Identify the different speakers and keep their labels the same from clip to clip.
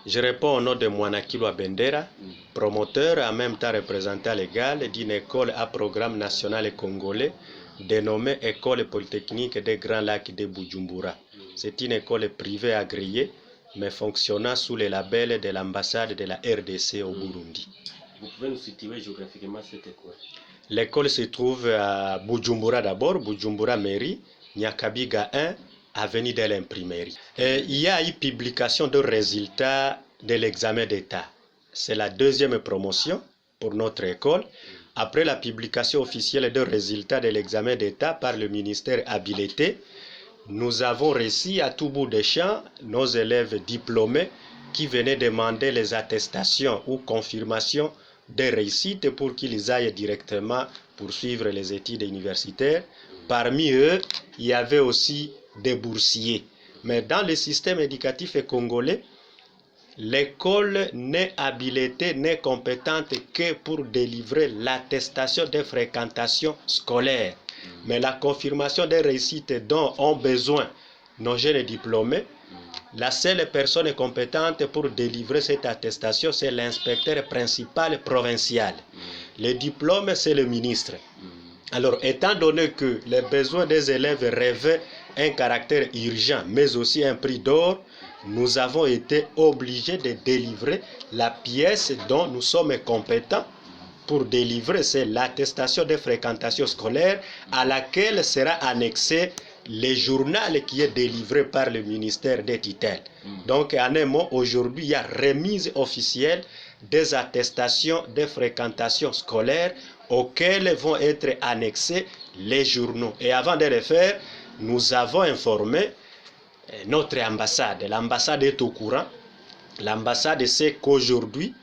Speaker 1: Je réponds au nom de Mwanakilwa Bendera, promoteur et en même temps représentant légal d'une école à programme national et congolais dénommée École Polytechnique des Grands Lacs de Bujumbura. C'est une école privée agréée, mais fonctionnant sous le label de l'ambassade de la RDC au Burundi.
Speaker 2: Vous pouvez nous situer géographiquement cette école?
Speaker 1: L'école se trouve à Bujumbura d'abord, Bujumbura Mairie, Nyakabiga 1, avenue de l'Imprimerie. Il y a eu publication de résultats de l'examen d'État. C'est la deuxième promotion pour notre école. Après la publication officielle de résultats de l'examen d'État par le ministère habilité, nous avons reçu à tout bout de champ nos élèves diplômés qui venaient demander les attestations ou confirmations de réussite pour qu'ils aillent directement poursuivre les études universitaires. Parmi eux, il y avait aussi des boursiers. Mais dans le système éducatif congolais, l'école n'est habilitée, n'est compétente que pour délivrer l'attestation de fréquentation scolaire. Mais la confirmation des réussites dont ont besoin nos jeunes diplômés, la seule personne compétente pour délivrer cette attestation, c'est l'inspecteur principal provincial. Le diplôme, c'est le ministre. Alors, étant donné que les besoins des élèves revêtent un caractère urgent, mais aussi un prix d'or, nous avons été obligés de délivrer la pièce dont nous sommes compétents pour délivrer, c'est l'attestation de fréquentation scolaire à laquelle sera annexé le journal qui est délivré par le ministère des tutelles. Donc, en un mot, aujourd'hui, il y a remise officielle des attestations de fréquentation scolaire auxquelles vont être annexés les journaux. Et avant de le faire, nous avons informé notre ambassade. L'ambassade est au courant. L'ambassade sait qu'aujourd'hui,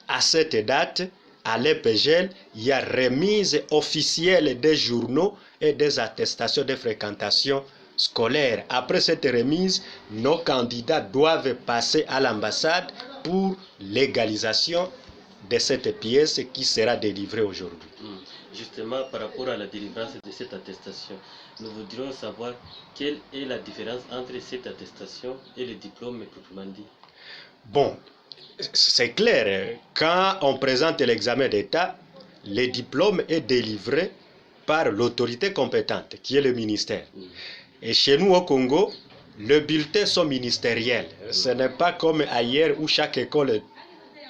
Speaker 1: à cette date, à l'EPGL, il y a remise officielle des journaux et des attestations de fréquentation scolaire. Après cette remise, nos candidats doivent passer à l'ambassade pour légalisation de cette pièce qui sera délivrée aujourd'hui.
Speaker 2: Justement, par rapport à la délivrance de cette attestation, nous voudrions savoir quelle est la différence entre cette attestation et le diplôme proprement dit.
Speaker 1: Bon, c'est clair, quand on présente l'examen d'État, le diplôme est délivré par l'autorité compétente, qui est le ministère. Et chez nous au Congo, les bulletins sont ministériels. Ce n'est pas comme ailleurs où chaque école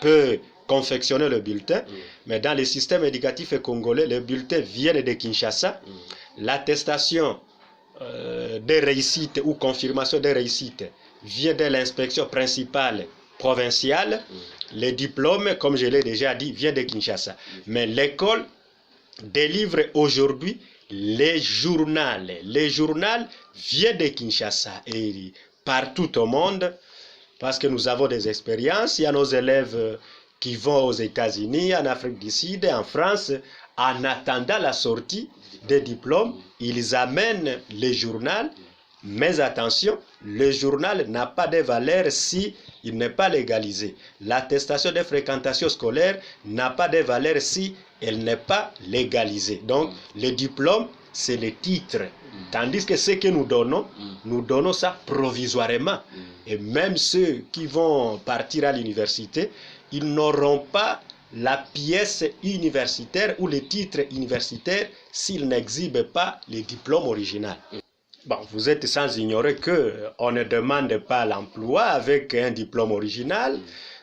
Speaker 1: peut confectionner le bulletin, mais dans le système éducatif congolais, les bulletins viennent de Kinshasa. L'attestation de réussite ou confirmation de réussite vient de l'inspection principale provinciale. Le diplôme, comme je l'ai déjà dit, vient de Kinshasa. Mais l'école délivre aujourd'hui les journaux. Les journaux viennent de Kinshasa et partout au monde, parce que nous avons des expériences. Il y a nos élèves qui vont aux États-Unis, en Afrique du Sud, en France. En attendant la sortie des diplômes, ils amènent les journaux. Mais attention, le journal n'a pas de valeur si il n'est pas légalisé. L'attestation de fréquentation scolaire n'a pas de valeur si elle n'est pas légalisée. Donc, le diplôme, c'est le titre. Tandis que ce que nous donnons ça provisoirement. Et même ceux qui vont partir à l'université, ils n'auront pas la pièce universitaire ou le titre universitaire s'ils n'exhibent pas le diplôme original. Bon, vous êtes sans ignorer qu'on ne demande pas l'emploi avec un diplôme original.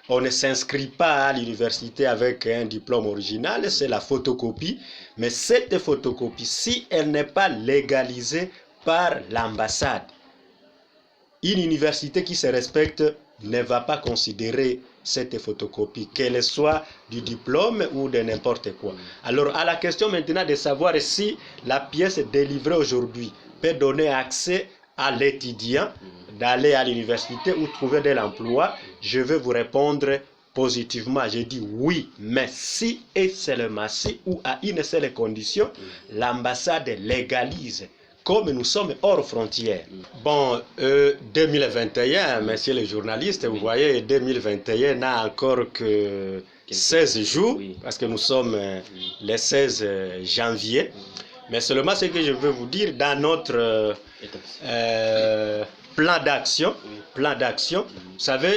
Speaker 1: On ne s'inscrit pas à l'université avec un diplôme original, c'est la photocopie. Mais cette photocopie, si elle n'est pas légalisée par l'ambassade, une université qui se respecte ne va pas considérer cette photocopie, qu'elle soit du diplôme ou de n'importe quoi. Alors, à la question maintenant de savoir si la pièce délivrée aujourd'hui peut donner accès à l'étudiant d'aller à l'université ou trouver de l'emploi, je vais vous répondre positivement. Je dis oui, mais si et seulement si ou à une seule condition, l'ambassade légalise, comme nous sommes hors frontières. Bon, 2021, messieurs les journalistes, vous voyez, 2021 n'a encore que 16 jours, parce que nous sommes le 16 janvier. Mais seulement ce que je veux vous dire, dans notre plan d'action, vous savez,